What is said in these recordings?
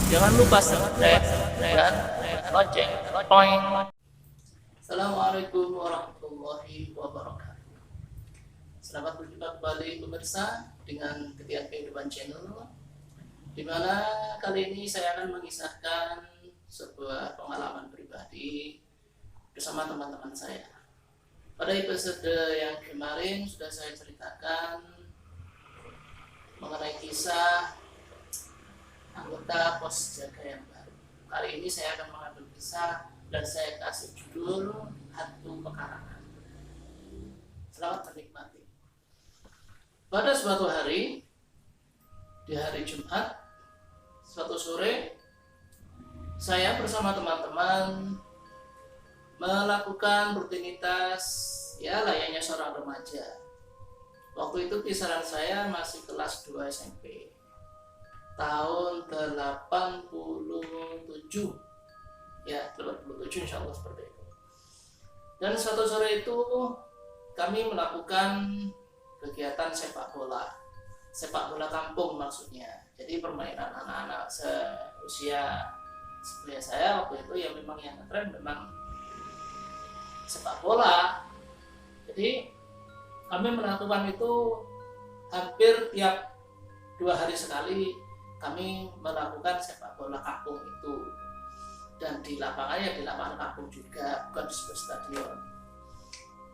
Jangan lupa subscribe dan lonceng. Toing. Assalamualaikum warahmatullahi wabarakatuh. Selamat berjumpa kembali pemirsa dengan Ketiak Kehidupan Channel, di mana kali ini saya akan mengisahkan sebuah pengalaman pribadi bersama teman-teman saya. Pada episode yang kemarin sudah saya ceritakan mengenai kisah anggota pos jaga yang baru. Kali ini saya akan mengambil kisah dan saya kasih judul Hantu Pekarangan. Selamat menikmati. Pada suatu hari, di hari Jumat, suatu sore, saya bersama teman-teman melakukan rutinitas ya layaknya seorang remaja. Waktu itu kisaran saya masih kelas 2 SMP. Tahun 87 ya, 87 insya Allah seperti itu. Dan suatu sore itu kami melakukan kegiatan sepak bola kampung maksudnya. Jadi permainan anak-anak seusia sebelah saya waktu itu ya memang yang ngetren memang sepak bola. Jadi kami melakukan itu hampir tiap 2 hari sekali. Kami melakukan sepak bola kampung itu, dan di lapangannya di lapangan kampung juga, bukan di sebuah stadion.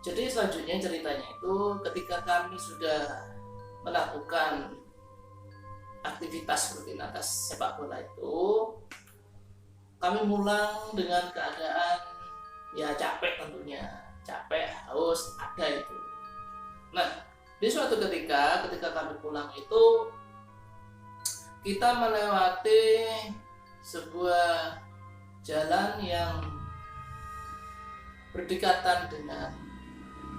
Jadi selanjutnya ceritanya itu ketika kami sudah melakukan aktivitas rutinitas sepak bola itu, kami pulang dengan keadaan ya capek, tentunya capek, haus, ada itu. Nah, di suatu ketika kami pulang itu kita melewati sebuah jalan yang berdekatan dengan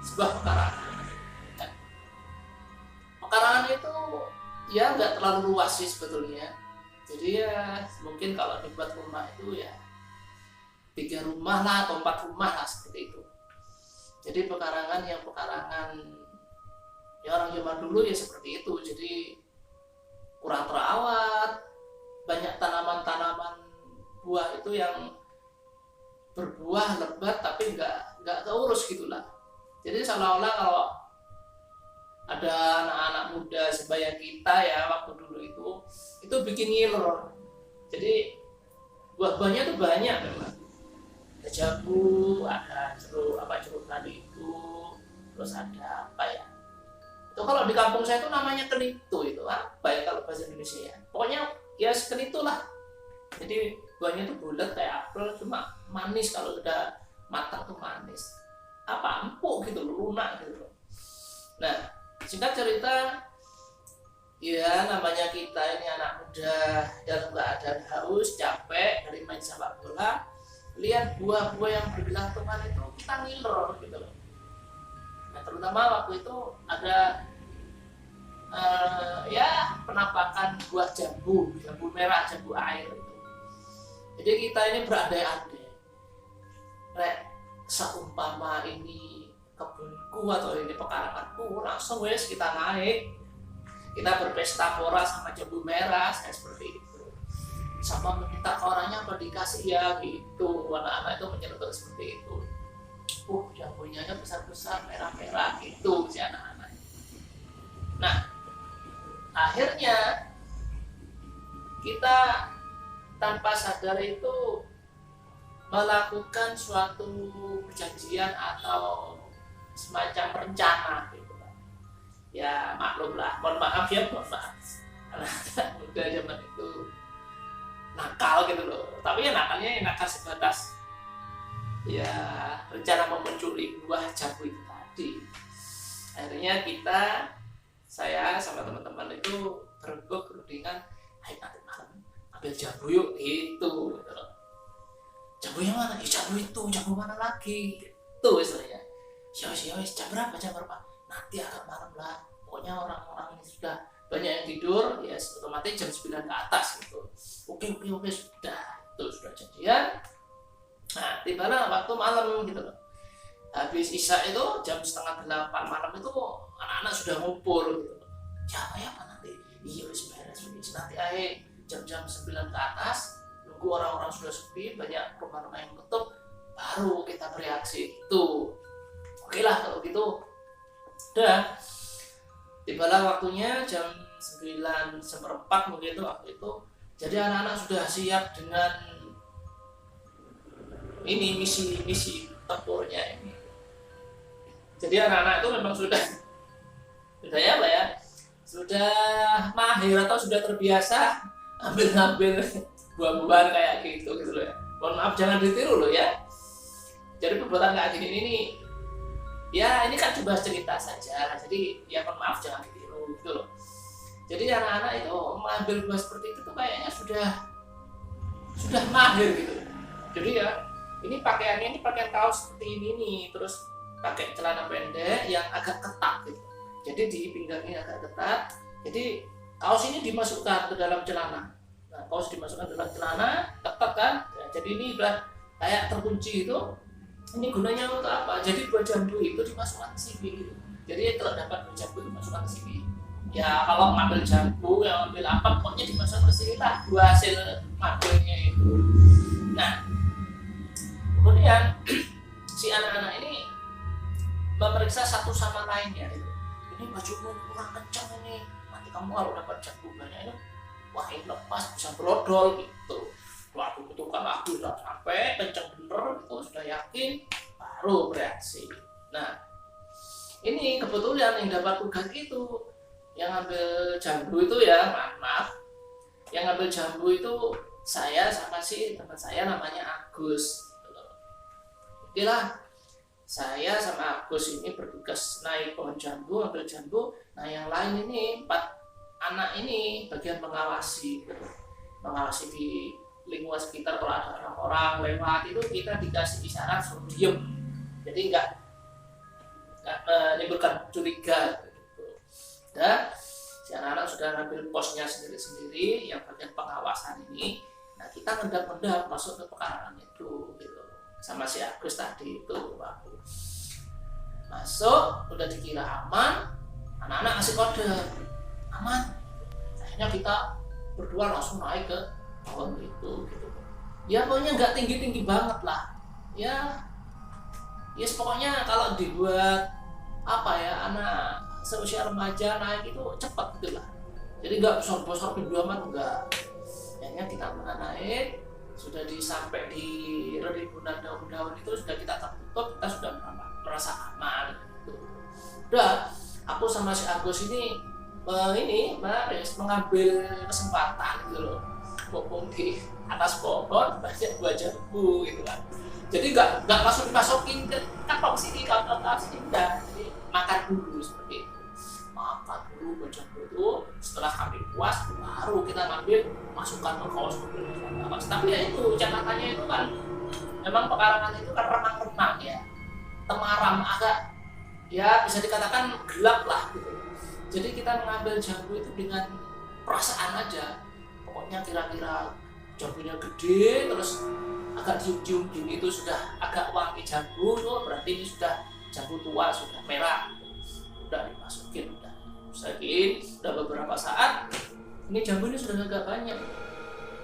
sebuah pekarangan. Nah, pekarangan itu ya nggak terlalu luas sih sebetulnya. Jadi ya mungkin kalau dibuat rumah itu ya 3 rumah lah atau 4 rumah lah seperti itu. Jadi pekarangan ya orang zaman dulu ya seperti itu. Jadi kurang terawat, banyak tanaman-tanaman buah itu yang berbuah lebat tapi nggak keurus gitulah. Jadi seolah-olah kalau ada anak-anak muda sebaya kita ya waktu dulu itu bikin ngiler. Jadi buah-buahnya tuh banyak memang. Ada jabu, ada jeruk tadi itu, terus ada apa ya? Itu kalau di kampung saya itu namanya kenitu, itu apa ya kalau bahasa Indonesia ya, pokoknya ya sekenitu lah. Jadi buahnya itu bulat kayak apel, cuma manis, kalau sudah matang tuh manis, apa empuk gitu, lunak gitu. Nah, singkat cerita ya namanya kita ini anak muda dalam keadaan haus, capek dari main sepak bola, lihat buah-buah yang bergelantungan itu kita ngiler gitu loh. Nah, terutama waktu itu ada ya penampakan buah jambu merah, jambu air itu. Jadi kita ini berandai-andai, seumpama ini kebunku atau ini pekaranganku, langsung wes kita naik, kita berpesta pora sama jambu merah, kayak seperti itu. Sama meminta orangnya apa dikasih ya gitu, anak-anak itu menyerukan seperti itu. Jambunya besar-besar, merah-merah gitu si anak-anak. Nah, akhirnya kita tanpa sadar itu melakukan suatu perjanjian atau semacam rencana gitu. Ya maklumlah, mohon maaf, anak muda zaman itu nakal gitu loh. Tapi ya nakalnya nakal sebatas ya rencana mencuri buah jambu itu tadi. Akhirnya saya sama teman-teman itu berundingan, ayo nanti malam ambil jambu yuk gitu. Jambunya mana? Ya jambu itu, jambu mana lagi? Gitu istilahnya. Ya wis, jam berapa? Nanti agak malam lah. Pokoknya orang-orang ini sudah banyak yang tidur, ya otomatis jam 9 ke atas gitu. Oke, sudah. Itu sudah janjian. Nah, tibalah waktu malam gitu loh. Habis isya itu jam setengah 8 malam itu anak-anak sudah ngumpul gitu. Ya apa nanti? Iya wis beres nanti ae jam-jam 9 ke atas, nunggu orang-orang sudah sepi, banyak rumah-rumah yang tutup, baru kita bereaksi itu. Oke lah kalau gitu. Udah, tibalah waktunya jam 9:04 mungkin itu waktu itu. Jadi anak-anak sudah siap dengan ini misi tempurnya ini. Jadi anak-anak itu memang sudah ya Pak ya, sudah mahir atau sudah terbiasa ambil buah-buahan kayak gitu loh ya. Mohon maaf jangan ditiru loh ya. Jadi perbuatan kayak gini ini ya ini kan cuma cerita saja. Jadi ya mohon maaf jangan ditiru gitu loh. Jadi anak-anak itu mengambil buah seperti itu tuh kayaknya sudah mahir gitu. Jadi ya ini pakaiannya ini pakaian kaos seperti ini nih, terus pakai celana pendek yang agak ketat gitu. Jadi di pinggangnya agak ketat. Jadi kaos ini dimasukkan ke dalam celana. Nah, kaos dimasukkan ke dalam celana, ketat kan? Ya, jadi ini udah kayak terkunci itu. Ini gunanya untuk apa? Jadi buah jambu itu dimasukkan ke sini gitu. Jadi kalau dapat buah jambu dimasukkan ke sini. Ya kalau ngambil jambu, yang ngambil apa, pokoknya dimasukkan ke sini lah buah hasil ngambilnya itu. Nah, kemudian si anak-anak ini memeriksa satu sama lainnya gitu. Ini bajumu kurang kencang ini, nanti kamu kalau dapat jambu banyak ini, wah ini lepas bisa brodol gitu. Waktu itu kan aku sudah sampai kencang bener itu sudah yakin baru bereaksi. Nah ini kebetulan yang dapat tugas itu yang ngambil jambu itu ya maaf yang ngambil jambu itu saya sama si teman saya namanya Agus. Oke lah, saya sama Agus ini bertugas naik pohon jambu, ambil jambu. Nah yang lain ini 4 anak ini bagian mengawasi di lingkungan sekitar. Kalau ada orang-orang lewat itu kita dikasih isyarat suruh diem, jadi nggak menimbulkan curiga gitu. Dan si anak-anak sudah ambil posnya sendiri-sendiri yang bagian pengawasan ini. Nah kita ngendap-ngendap masuk ke pekarangan itu gitu sama si Agus tadi itu. Aku masuk udah dikira aman, anak-anak ngasih kode aman. Akhirnya kita berdua langsung naik ke pohon itu gitu. Ya pokoknya nggak tinggi-tinggi banget lah. Ya pokoknya kalau dibuat apa ya anak seusia remaja naik itu cepat gitu lah. Jadi nggak besar-besar pintu amat enggak. Akhirnya kita naik, sudah sampai di rimbunan daun-daun itu sudah kita tutup, kita sudah merasa aman gitu. Udah, aku sama si Agus ini mengambil kesempatan gitu loh, mumpung di atas pohon banyak buah jambu gitu kan. Jadi nggak langsung dimasukin ke kantong sini, kantong sini enggak. Jadi makan dulu seperti itu. Makan dulu buah jambu itu, setelah kami puas baru kita ngambil masukkan ke kaos mobil. Tapi ya itu catatannya itu kan memang pekarangan itu kan remang-remang ya, temaram, agak ya bisa dikatakan gelap lah gitu. Jadi kita mengambil jambu itu dengan perasaan aja, pokoknya kira-kira jambunya gede terus agak cium-cium gini itu sudah agak wangi jambu tuh, berarti ini sudah jambu tua, sudah merah. Udah dimasukin, udah beberapa saat ini jambu ini sudah agak banyak.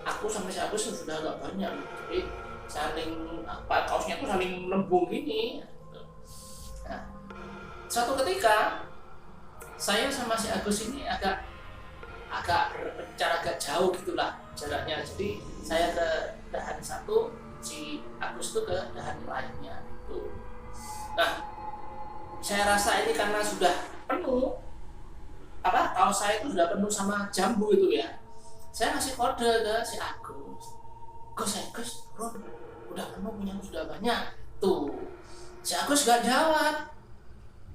Aku sama si Agus sudah agak banyak, jadi saling kaosnya tuh saling lembung gini. Nah, suatu ketika saya sama si Agus ini agak berpencar agak jauh gitulah jaraknya. Jadi saya ke dahan satu, si Agus tuh ke dahan lainnya gitu. Nah, saya rasa ini karena sudah penuh, kaos saya itu sudah penuh sama jambu itu ya. Saya ngasih kode ke si Agus, Gus, turun, udah penuh, punya sudah banyak tuh. Si Agus gak jawab.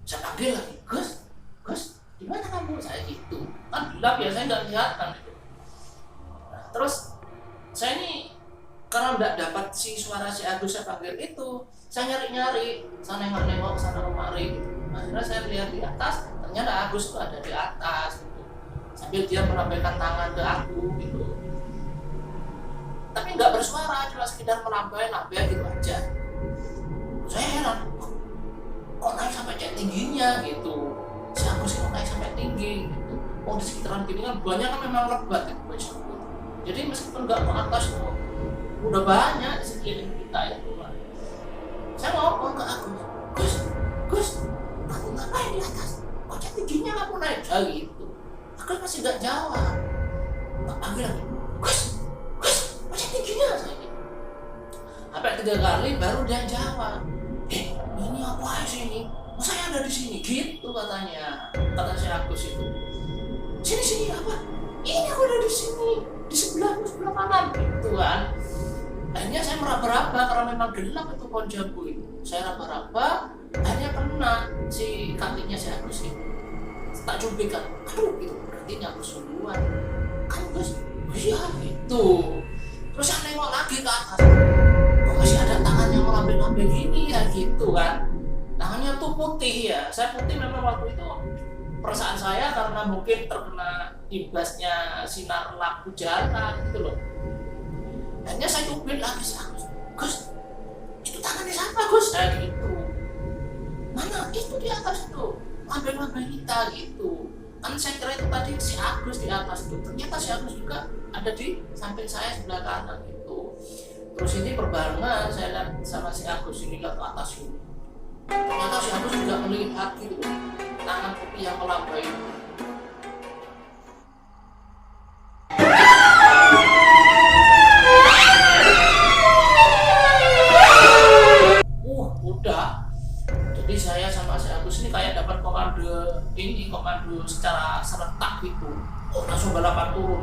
Saya panggil lagi, Gus, di mana kamu? Saya gitu, kan gelap ya, saya nggak lihat kan itu. Nah, terus saya ini karena nggak dapat si suara si Agus saya panggil itu, saya nyari, saya nengok sana kemari gitu. Akhirnya saya lihat di atas, ternyata Agus itu ada di atas gitu. Sambil dia melambaikan tangan ke aku gitu, tapi nggak bersuara, cuma sekedar melambai gitu aja. Saya heran, kok naik sampai cek tingginya gitu. Si Agus itu naik sampai tinggi gitu. Oh di sekitaran gini kan banyak kan memang lebat gitu. Jadi meskipun nggak ke atas tuh udah banyak di sekeliling kita itu. Saya ngomong ke Agus, Gus, kamu ngapain di atas? Kok tingginya kamu naik? Gitu. Agus masih nggak jawab. Tak panggil lagi, Gus, kok tingginya? Saya gitu. Sampai 3 kali baru dia jawab. Ini apa sih ini? Saya ada di sini, gitu katanya. Kata si Agus itu. Sini apa? Ini aku ada di sini, di sebelah kanan, gitu kan. Akhirnya saya meraba-raba karena memang gelap itu pohon jambu itu. Saya raba-raba, akhirnya kena si kakinya si Agus itu. Tak cubit kan, aduh gitu, berarti Agus duluan. Kan Gus, iya gitu. Terus saya nengok lagi ke atas, kok masih ada tangan yang melambai-lambai gini ya gitu kan. Tangannya tuh putih ya, saya putih memang waktu itu. Perasaan saya karena mungkin terkena imbasnya sinar lampu jalan gitu loh. Hanya saya cubit lagi sih, Gus, itu tangannya siapa Gus? Saya gitu. Mana itu di atas itu, lambai-lambai kita gitu. Kan saya kira itu tadi si Agus di atas itu. Ternyata si Agus juga ada di samping saya sebelah kanan gitu. Terus ini perbarengan saya lihat sama si Agus ini ke atas ini. Ternyata si Agus juga melihat gitu, tangan putih yang melambai itu. Udah. Jadi saya sama si Agus ini kayak dapat komando secara serentak gitu. Langsung balapan turun.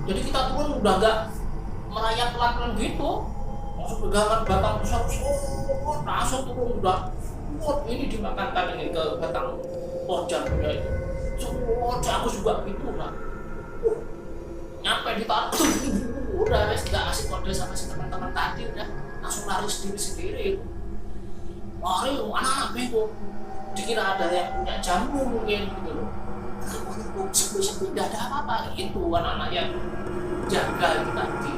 Jadi kita turun udah gak merayap pelan-pelan gitu. Langsung pegangan batang besar, langsung turun udah. Ini dimakankan ini ke batang pohon jambunya itu. Aku juga gitu lah. Nyampe di tanah, udah wes nggak ngasih kode sama si teman-teman tadi, udah langsung lari sendiri. Lari anak-anak bingung, dikira ada yang punya jambu mungkin gitu loh. Sepi nggak ada apa-apa gitu, anak-anak yang jaga itu tadi.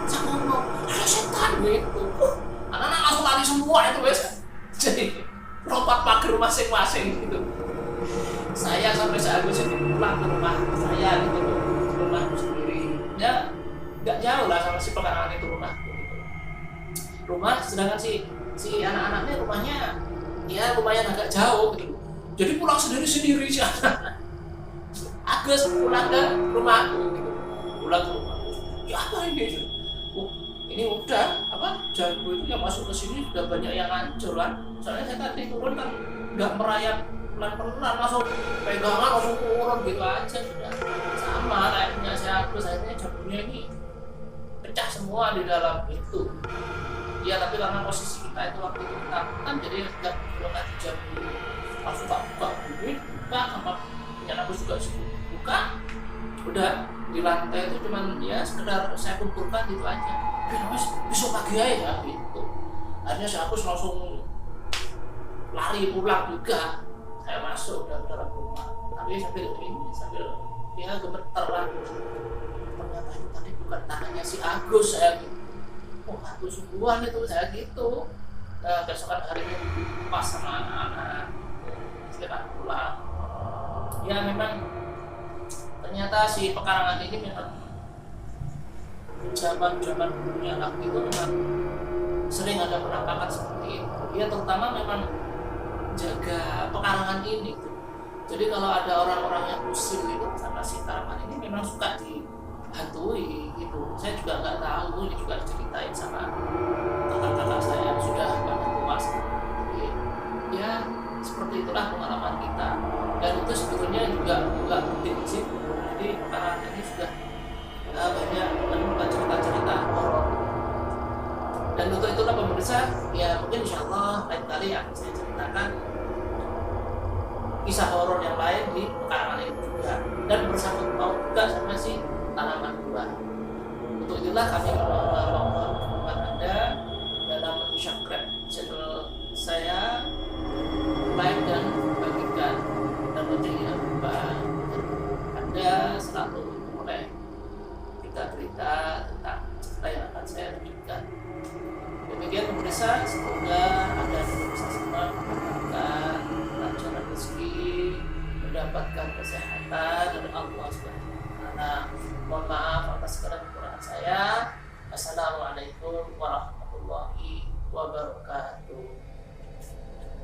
Saya ngomong, ada setan gitu. Anak-anak langsung lari semua itu wes. Jadi lompat pagar masing-masing gitu. Saya sampai saat itu pulang ke rumah saya gitu loh, rumahku sendiri. Ya nggak jauh lah sama si pekarangan itu rumahku. Gitu. Rumah, sedangkan si anak-anaknya rumahnya ya lumayan agak jauh gitu. Jadi pulang sendiri si anak. Agus pulang ke rumahku gitu. Pulang ke rumah. Ya apa ini? Ini udah jambu itu yang masuk ke sini sudah banyak yang hancur kan. Soalnya saya tadi turun kan nggak merayap pelan-pelan, langsung pegangan langsung turun gitu aja sudah. Sama kayak punya saya Agus, akhirnya jambunya ini pecah semua di dalam itu. Ya tapi karena posisi kita itu waktu itu ketakutan, jadi nggak bukan jambu langsung tak buka sama punya Agus juga buka. Udah di lantai itu cuman ya sekedar saya kumpulkan gitu aja. Besok pagi aja ya gitu. Akhirnya si Agus langsung lari pulang juga. Saya masuk dalam rumah, tapi sambil dia gemeter lah. Ternyata itu tadi bukan tangannya si Agus, saya gitu. Oh Agus sungguhan itu, saya gitu. Besokan harinya pas sama anak-anak sekitar pulang. Ya memang ternyata si pekarangan ini memang zaman dunia waktu itu memang sering ada penampakan seperti itu. Ya terutama memang jaga pekarangan ini tuh. Jadi kalau ada orang-orang yang usil gitu sama si tanaman ini memang suka dihantui gitu. Saya juga nggak tahu, ini juga diceritain sama kakak-kakak saya yang sudah banyak puas. Jadi ya seperti itulah pengalaman kita. Dan itu sebetulnya juga penting sih. Jadi pekarangan ini sudah banyak menemukan cerita-cerita horor. Dan untuk itulah pemirsa, ya mungkin insyaallah lain kali akan saya ceritakan kisah horor yang lain di pekarangan ini juga, dan bersangkut paut juga sama si tanaman buah. Untuk itulah kami mohon Anda dalam subscribe channel saya, like dan bagikan, dan jangan lupa Anda selalu mulai berita tentang cerita yang akan saya tunjukkan. Demikian pemirsa, semoga Anda bisa semua mendapatkan lancaran rezeki, mendapatkan kesehatan dari Allah SWT. Mohon maaf atas segala kekurangan wabarakatuh.